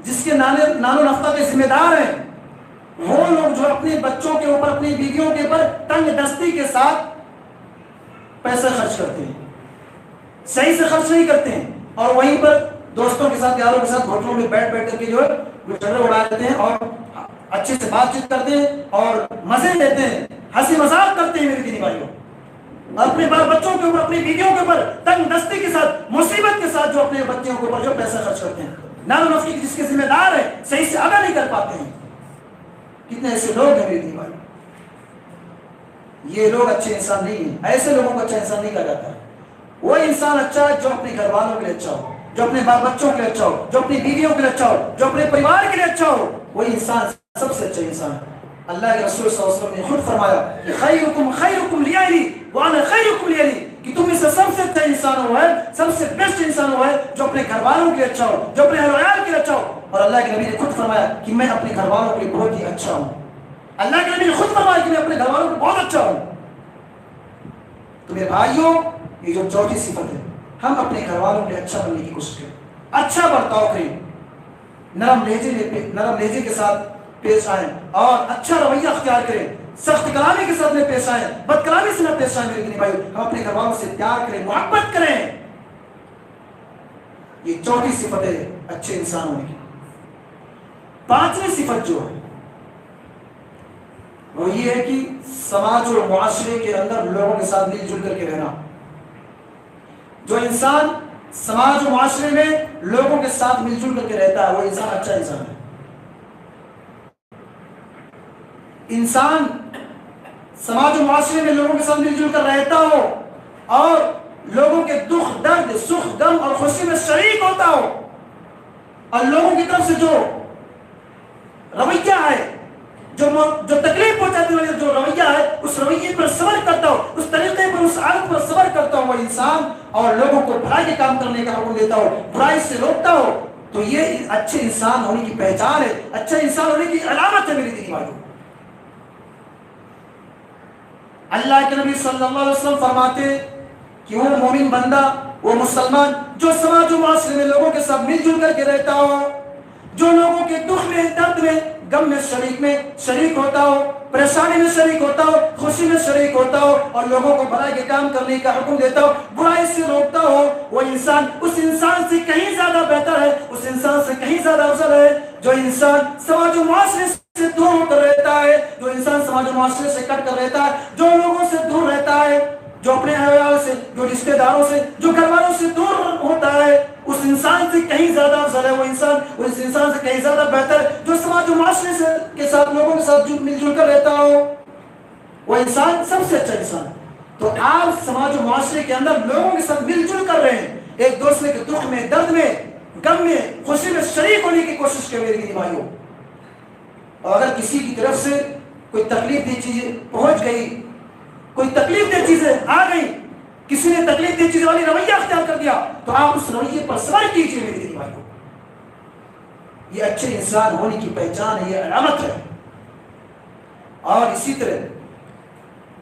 جس کے نان و نفقہ کے ذمہ دار ہیں، وہ لوگ جو اپنے بچوں کے اوپر، اپنی بیویوں کے اوپر تنگ دستی کے ساتھ پیسے خرچ کرتے ہیں، صحیح سے خرچ نہیں کرتے ہیں، اور وہیں پر دوستوں کے ساتھ، یاروں کے ساتھ ہوٹلوں میں بیٹھ کر کے جو ہے گٹرے اڑا دیتے ہیں اور اچھے سے بات چیت کرتے ہیں اور مزے لیتے ہیں، ہنسی مذاق کرتے ہیں میرے دینی بھائیوں، اپنے بچوں کے اوپر، اپنی بیویوں کے اوپر تنگ دستی کے ساتھ، مصیبت کے ساتھ جو اپنے بچوں کے اوپر جو پیسے خرچ کرتے ہیں، نان و نفقے جس کے ذمہ دار ہے، صحیح سے ادا نہیں کر پاتے ہیں۔ کتنے ایسے لوگ ہیں میرے دینی بھائی، یہ لوگ اچھے انسان نہیں ہیں، ایسے لوگوں کو اچھا انسان نہیں کہا جاتا ہے۔ وہ انسان اچھا ہے جو اپنے گھر والوں کے لیے اچھا ہو، جو اپنے بال بچوں کے لیے اچھا ہو، جو اپنی بیویوں کے لیے اچھا ہو، جو اپنے پریوار کے لیے اچھا ہو، وہی انسان سب سے اچھا انسان ہے۔ اللہ کے رسول صلی اللہ علیہ وسلم نے خود فرمایا کہ خیرکم خیرکم لأہلی وانا خیرکم لأہلی، کہ تم میں سے سب سے اچھا انسان ہوا ہے، سب سے بیسٹ انسان ہوا ہے جو اپنے گھر والوں کے لیے اچھا ہو، جو اپنے اہل و عیال کے لیے اچھا ہو۔ اور اللہ کے نبی نے خود فرمایا کہ میں اپنے گھر والوں کے لیے بہت ہی اچھا ہوں۔ اللہ کے نبی نے خود فرمایا کہ میں اپنے گھر والوں کو بہت اچھا ہوں۔ تو میرے بھائیوں، یہ جو چوتھی صفت ہے، ہم اپنے گھر والوں کے لیے اچھا بننے کی کوشش کریں، اچھا برتاؤ کریں، نرم لہجے کے ساتھ پیش آئیں اور اچھا رویہ اختیار کریں، سخت کلامی کے ساتھ میں پیش آئیں، بد کلامی سے نہ پیش آئیں میرے بھائی، ہم اپنے گھر والوں سے پیار کریں، محبت کریں۔ یہ چوتھی صفت ہے اچھے انسان ہونے کی۔ پانچویں صفت جو ہے وہ یہ ہے کہ سماج اور معاشرے کے اندر لوگوں کے ساتھ مل جل کر کے رہنا۔ جو انسان سماج و معاشرے میں لوگوں کے ساتھ مل جل کر کے رہتا ہے وہ انسان اچھا انسان ہے۔ انسان سماج و معاشرے میں لوگوں کے ساتھ مل جل کر رہتا ہو اور لوگوں کے دکھ درد سکھ غم اور خوشی میں شریک ہوتا ہو، اور لوگوں کی طرف سے جو رویہ ہے، جو تکلیف پہنچانے والا جو رویہ ہے، اس رویے پر صبر کرتا ہو، اس طریقے پر، اس عادت پر صبر کرتا ہو وہ انسان، اور لوگوں کو بھلائی کے کام کرنے کا حکم دیتا ہو، برائی سے روکتا ہو، تو یہ اچھے انسان ہونے کی پہچان ہے، اچھا انسان ہونے کی علامت ہے میری دینی بھائیوں۔ اللہ کے نبی صلی اللہ علیہ وسلم فرماتے کہ وہ مومن بندہ، وہ مسلمان جو سماج و معاشرے میں لوگوں کے ساتھ مل جل کر کے رہتا ہو، جو لوگوں کے دکھ میں، درد میں، غم میں شریک ہوتا ہو، پریشانی میں شریک ہوتا ہو، خوشی میں شریک ہوتا ہو، اور لوگوں کو بھلائی کے کام کرنے کا حکم دیتا ہو، برائی سے روکتا ہو، وہ انسان اس انسان سے کہیں زیادہ بہتر ہے، اس انسان سے کہیں زیادہ افضل ہے جو انسان سماج و معاشرے سے دور ہو کر رہتا ہے، جو انسان سماج و معاشرے سے کٹ کر رہتا ہے، جو لوگوں سے دور رہتا ہے، جو اپنے عیال سے، جو رشتہ داروں سے، جو گھر والوں سے دور ہوتا ہے، اس انسان سے کہیں زیادہ افضل ہے وہ انسان، اس انسان سے کہیں زیادہ بہتر ہے جو سماج و معاشرے سے کے ساتھ لوگوں کے ساتھ مل جل کر رہتا ہو، وہ انسان سب سے اچھا انسان ہے۔ تو آپ سماج و معاشرے کے اندر لوگوں کے ساتھ مل جل کر رہے ہیں، ایک دوسرے کے دکھ میں، درد میں، غم میں، خوشی میں شریک ہونے کی کوشش کریں میرے بھائیوں۔ اور اگر کسی کی طرف سے کوئی تکلیف دہ چیز پہنچ گئی، کوئی تکلیف دہ چیزیں آ گئی، کسی نے تکلیف دہ چیز والی رویہ اختیار کر دیا، تو آپ اس رویے پر صبر کیجیے میرے بھائیوں۔ یہ اچھے انسان ہونے کی پہچان ہے، یہ علامت ہے۔ اور اسی طرح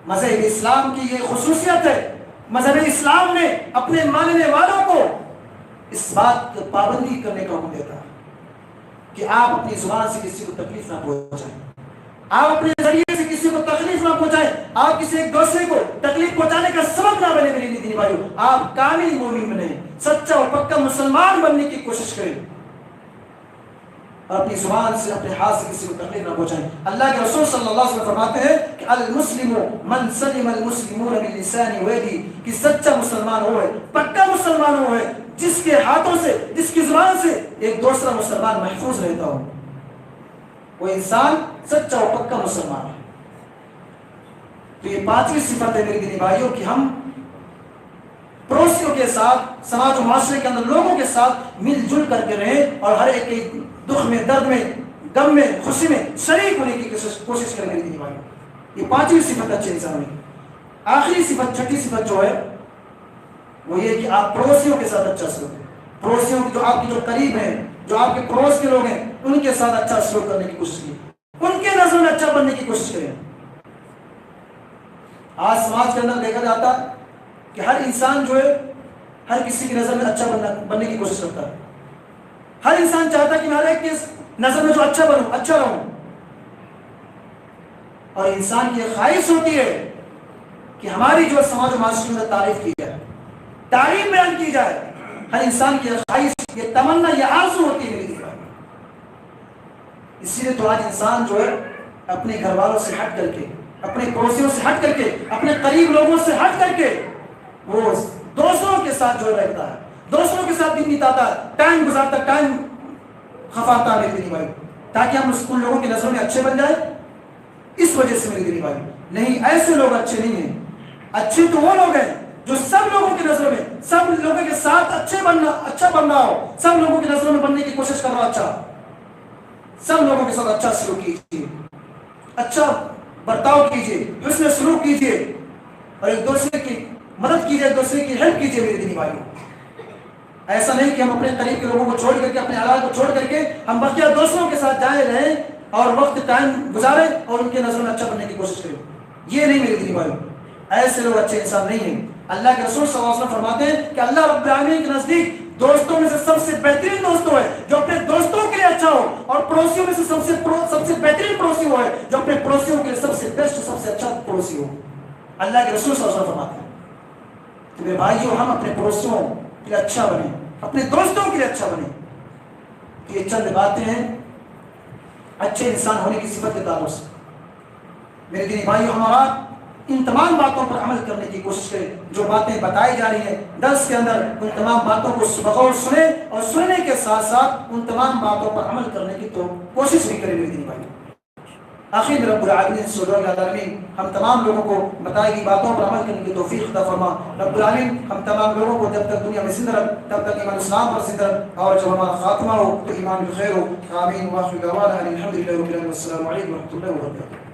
مذہب اسلام کی یہ خصوصیت ہے، مذہب اسلام نے اپنے ماننے والوں کو اس بات کی پابندی کرنے کا حکم دیتا ہے کہ آپ اپنی زبان سے کسی کو تکلیف نہ پہنچائیں، آپ اپنے ذریعے سے کسی کو تکلیف نہ پہنچائیں، آپ کسی ایک دوسرے کو تکلیف پہنچانے کا سبب نہ بنے میرے دینی بھائیوں۔ آپ کامل مومن بنیں، سچا اور پکا مسلمان بننے کی کوشش کریں، اور اپنی زبان سے، اپنے ہاتھ سے کسی کو تکلیف نہ پہنچائیں۔ اللہ کے رسول صلی اللہ علیہ وسلم فرماتے ہیں کہ المسلم من سلم المسلمون من لسانه ويده، کہ سچا مسلمان وہ ہے، پکا مسلمان وہ ہے جس کے ہاتھوں سے، جس کی زبان سے ایک دوسرا مسلمان محفوظ رہتا ہو، وہ انسان سچا اور پکا مسلمان ہے۔ تو یہ پانچویں صفت ہے میرے دینی بھائیوں کہ ہم پڑوسیوں کے ساتھ، سماج و معاشرے کے اندر لوگوں کے ساتھ مل جل کر کے رہیں، اور ہر ایک کے دکھ میں، درد میں، غم میں، خوشی میں شریک ہونے کی کوشش کریں میرے دینی بھائیوں۔ یہ پانچویں صفت اچھے انسان کی۔ آخری صفت، چھٹی صفت جو ہے وہ یہ کہ آپ پڑوسیوں کے ساتھ اچھا سلوک کریں، پڑوسیوں کی جو آپ کے جو قریب ہیں، جو آپ کے پڑوس کے لوگ ہیں، ان کے ساتھ اچھا سلوک کرنے کی کوشش کریں، ان کے نظر میں اچھا بننے کی کوشش کریں۔ آج سماج کے اندر دیکھا جاتا ہے کہ ہر انسان جو ہے ہر کسی کی نظر میں اچھا بننے کی کوشش کرتا ہے، ہر انسان چاہتا ہے کہ میں ہر ایک کی نظر میں جو اچھا بنوں، اچھا رہوں، اور انسان کی خواہش ہوتی ہے کہ ہماری جو سماج و معاشرے میں تعریف کی جائے، تعریف بیان کی جائے۔ ہر انسان کی خواہش، یہ تمنا، یہ آرزو ہوتی ہے میری بھائی۔ اسی لیے تو آج انسان جو ہے اپنے گھر والوں سے ہٹ کر کے، اپنے پڑوسیوں سے ہٹ کر کے، اپنے قریب لوگوں سے ہٹ کر کے وہ دوستوں کے ساتھ جو رہتا ہے، دوستوں کے ساتھ دن بتاتا ہے، ٹائم گزارتا، ٹائم خفاتا ہے میرے بھائی، تاکہ ہم ان لوگوں کی نظروں میں اچھے بن جائیں۔ اس وجہ سے میرے بھائی نہیں، ایسے لوگ اچھے نہیں ہیں۔ اچھے تو وہ لوگ ہیں جو سب لوگوں کی نظروں میں، سب لوگوں کے ساتھ اچھا بن رہا ہو، سب لوگوں کی نظروں میں بننے کی کوشش کر رہا ہو، اچھا، سب لوگوں کے ساتھ اچھا سلوک کیجیے، اچھا برتاؤ کیجیے، حسن سلوک کیجیے، اور ایک دوسرے کی مدد کیجیے، ایک دوسرے کی ہیلپ کیجیے میرے دینی بھائیوں۔ ایسا نہیں کہ ہم اپنے قریب کے لوگوں کو چھوڑ کر کے، اپنے اعلیٰ کو چھوڑ کر کے ہم بقیہ دوستوں کے ساتھ جائیں رہیں اور وقت ٹائم گزاریں اور ان کے نظروں میں اچھا بننے کی کوشش کریں۔ یہ نہیں میرے دینی بھائیوں، ایسے لوگ اچھے انسان نہیں ہیں۔ اللہ کے رسول صلی اللہ علیہ وسلم فرماتے ہیں کہ اللہ رب العالمین کے نزدیک دوستوں میں سے سب سے بہترین دوست وہ ہے جو اپنے دوستوں کے لیے اچھا ہو، اور پڑوسیوں میں سے سب سے بہترین پڑوسی وہ ہے جو اپنے پڑوسیوں کے لیے سب سے بیسٹ، سب سے اچھا پڑوسی ہو۔ اللہ کے رسول صلی اللہ علیہ وسلم فرماتے ہیں کہ میرے بھائیوں، ہم اپنے پڑوسیوں کے لیے اچھا بنیں، اپنے دوستوں کے لیے اچھا بنیں۔ یہ چند باتیں ہیں اچھے انسان ہونے کی صفت کے تعلق سے۔ میرے دینی بھائیوں، ہمارا ان تمام باتوں پر عمل کرنے کی کوشش کریں، جو باتیں بتائی جا رہی ہیں درس کے اندر، ان تمام باتوں کو بغور سنیں، اور سننے کے ساتھ ساتھ ان تمام باتوں پر عمل کرنے کی تو کوشش بھی کریں میرے دینی بھائیوں۔ آخر میں رب العالمین صلی اللہ علیہ وسلم ہم تمام لوگوں کو بتائی گئی باتوں پر عمل کرنے کی توفیق عطا فرما۔ رب العالمین ہم تمام لوگوں کو جب تک دنیا میں زندہ رکھ، تب تک ایمان اسلام پر زندہ رکھ، اور جب ہمارا خاتمہ ہو تو ایمان بخیر ہو۔ آمین۔ وآخر دعوانا ان الحمد للہ رب العالمین، والسلام علیکم ورحمۃ اللہ وبرکاتہ۔